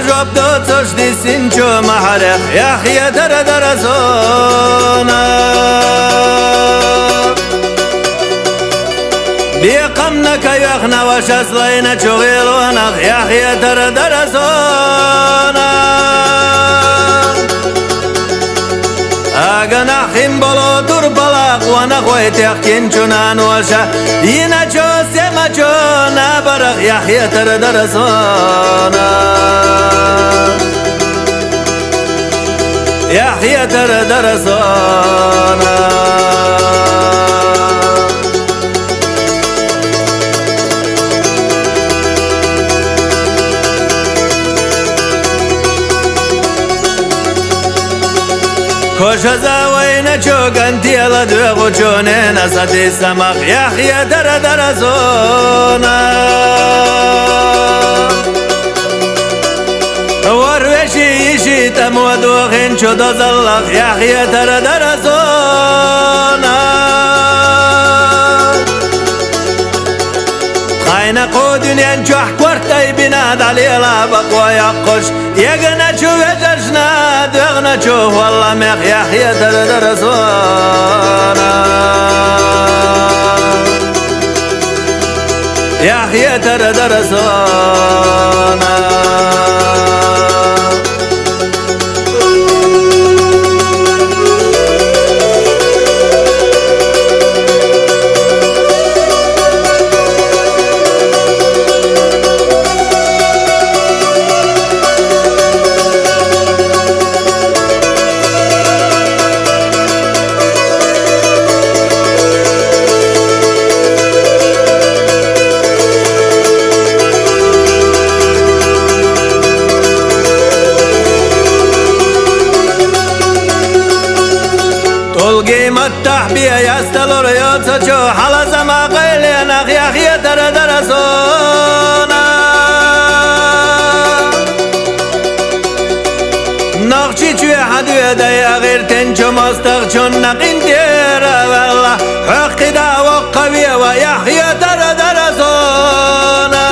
جواب دو توش دیسین چو محرق یخیه در زونه بیقم نکه یخ نوش اصلین چو غیلونق یخیه در زونه اگه نخیم بلو دور بلاق و نخوی تخکین چونان وشه اینه چو سیمه چو نبرق یخیه در زونه یخیه در زونه خوش زاوین چوگن تیل دوغو چونه نسدی سمخ یخیه در زونه وروشی ایشی تمو دوغین چو دو زلق یخیه در زونه خاینقو دنین چو احکورتای بیناد علیلا بقوا یقوش یگنه چو وجشنا دوغنه چو والله مخ یخیه در زونه یخیه در زونه قيمة تحبيه يستلر يوتشو حلز ما قيل نخ يخيه در زونه نخشي چوي حدوه دي اغير تنچو مستق چون نقين دير والله حقي دا وقوية ويحيه در زونه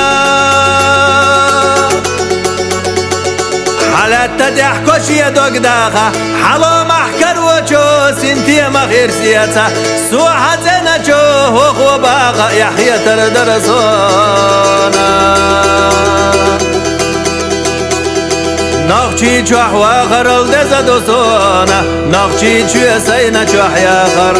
حالت تحكوشي دوك داخا حلو محكر وچو سنتي مخير سياتا سوحتنا چو هو باغا يحيى در زونه نخشي چو احوا خرل دزدو سونه نخشي چو سينا چو احيا خر